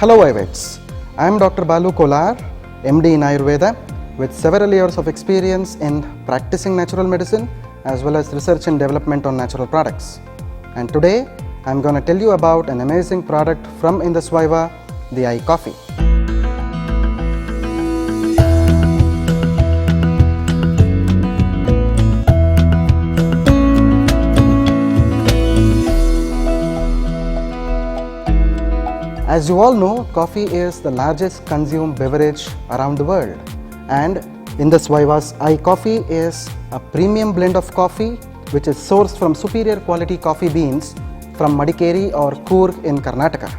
Hello Ivets, I am Dr. Balu Kolar, MD in Ayurveda with several years of experience in practicing natural medicine as well as research and development on natural products. And today I am going to tell you about an amazing product from Indus Vaiva, the Icoffee. As you all know, coffee is the largest consumed beverage around the world, and Indus Vaiva's Icoffee is a premium blend of coffee which is sourced from superior quality coffee beans from Madikeri or Coorg in Karnataka.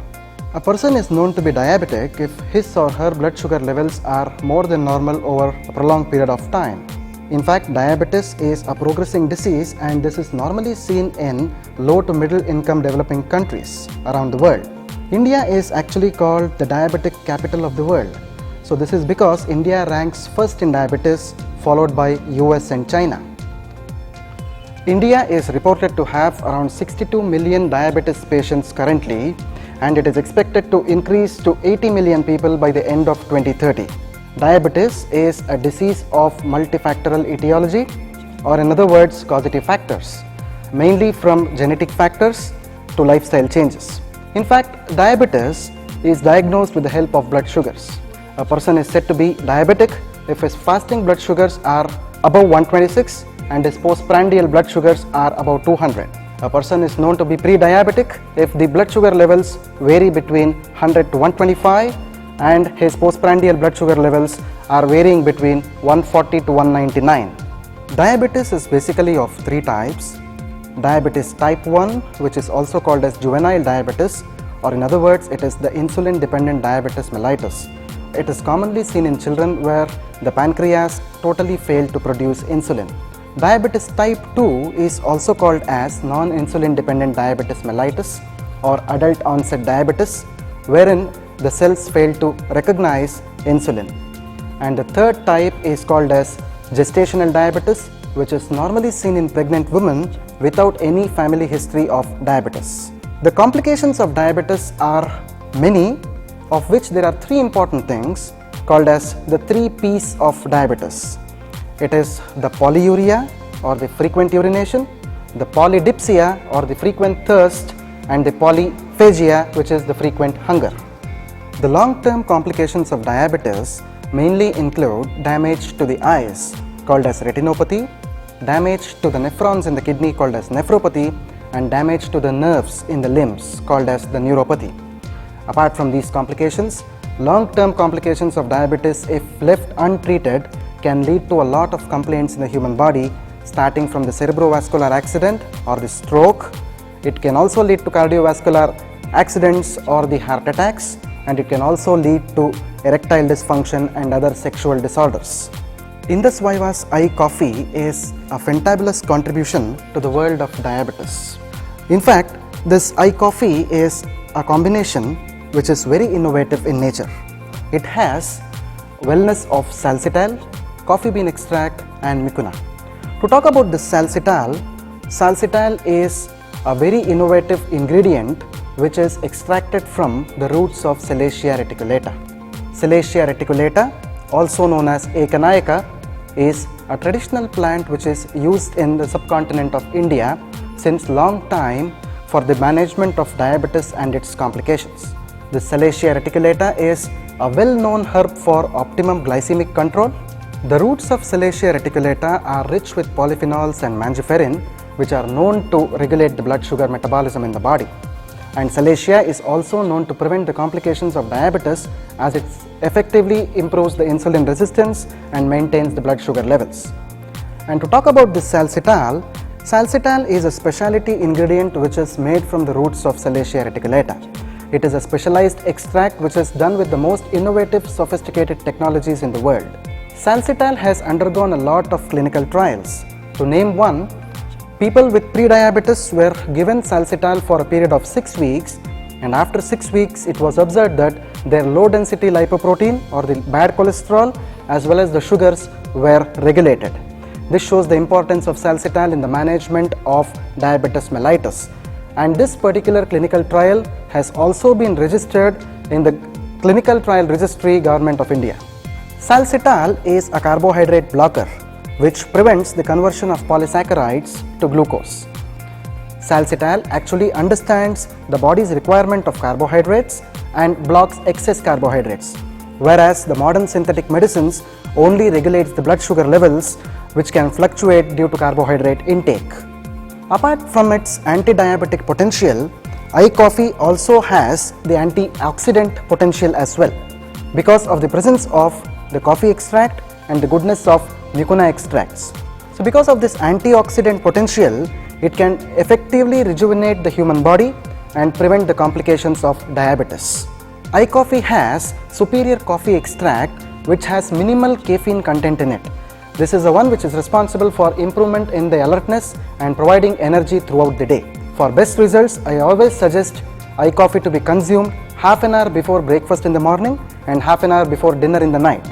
A person is known to be diabetic if his or her blood sugar levels are more than normal over a prolonged period of time. In fact, diabetes is a progressing disease, and this is normally seen in low to middle income developing countries around the world. India is actually called the diabetic capital of the world. So this is because India ranks first in diabetes, followed by US and China. India is reported to have around 62 million diabetes patients currently, and it is expected to increase to 80 million people by the end of 2030. Diabetes is a disease of multifactorial etiology, or in other words, causative factors, mainly from genetic factors to lifestyle changes. In fact, diabetes is diagnosed with the help of blood sugars. A person is said to be diabetic if his fasting blood sugars are above 126 and his postprandial blood sugars are above 200. A person is known to be pre-diabetic if the blood sugar levels vary between 100 to 125 and his postprandial blood sugar levels are varying between 140 to 199. Diabetes is basically of three types. Diabetes type 1, which is also called as juvenile diabetes, or in other words, it is the insulin dependent diabetes mellitus. It is commonly seen in children where the pancreas totally failed to produce insulin. Diabetes type 2 is also called as non-insulin dependent diabetes mellitus or adult onset diabetes, wherein the cells fail to recognize insulin. And the third type is called as gestational diabetes, which is normally seen in pregnant women without any family history of diabetes. The complications of diabetes are many, of which there are three important things called as the 3 P's of diabetes. It is the polyuria or the frequent urination, the polydipsia or the frequent thirst, and the polyphagia, which is the frequent hunger. The long-term complications of diabetes mainly include damage to the eyes called as retinopathy, damage to the nephrons in the kidney called as nephropathy, and damage to the nerves in the limbs called as the neuropathy. Apart from these complications, long-term complications of diabetes, if left untreated, can lead to a lot of complaints in the human body, starting from the cerebrovascular accident or the stroke. It can also lead to cardiovascular accidents or the heart attacks, and it can also lead to erectile dysfunction and other sexual disorders. Indus Vaiva's Icoffee is a fantabulous contribution to the world of diabetes. In fact, this Icoffee is a combination which is very innovative in nature. It has wellness of salsital, coffee bean extract, and mucuna. To talk about this salsital is a very innovative ingredient which is extracted from the roots of Salacia reticulata. Salacia reticulata, also known as Ekanaika, is a traditional plant which is used in the subcontinent of India since long time for the management of diabetes and its complications. The Salacia reticulata is a well-known herb for optimum glycemic control. The roots of Salacia reticulata are rich with polyphenols and mangiferin, which are known to regulate the blood sugar metabolism in the body. And Salacia is also known to prevent the complications of diabetes, as it effectively improves the insulin resistance and maintains the blood sugar levels. And to talk about this salsital is a specialty ingredient which is made from the roots of Salacia reticulata. It is a specialized extract which is done with the most innovative, sophisticated technologies in the world. Salsital has undergone a lot of clinical trials. To name one, people with prediabetes were given salsital for a period of 6 weeks, and after 6 weeks it was observed that their low density lipoprotein or the bad cholesterol as well as the sugars were regulated. This shows the importance of salsital in the management of diabetes mellitus, and this particular clinical trial has also been registered in the Clinical Trial Registry, Government of India. Salcital is a carbohydrate blocker which prevents the conversion of polysaccharides to glucose. Salcital actually understands the body's requirement of carbohydrates and blocks excess carbohydrates, whereas the modern synthetic medicines only regulates the blood sugar levels, which can fluctuate due to carbohydrate intake. Apart from its anti-diabetic potential, Icoffee also has the antioxidant potential as well because of the presence of the coffee extract and the goodness of mucuna extracts. So because of this antioxidant potential, it can effectively rejuvenate the human body and prevent the complications of diabetes. Icoffee has superior coffee extract which has minimal caffeine content in it. This is the one which is responsible for improvement in the alertness and providing energy throughout the day. For best results, I always suggest Icoffee to be consumed half an hour before breakfast in the morning and half an hour before dinner in the night.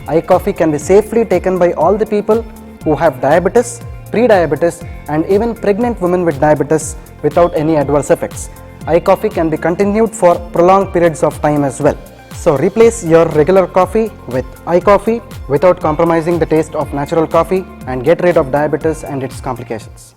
Icoffee can be safely taken by all the people who have diabetes, pre-diabetes and even pregnant women with diabetes without any adverse effects. Icoffee can be continued for prolonged periods of time as well. So replace your regular coffee with Icoffee without compromising the taste of natural coffee and get rid of diabetes and its complications.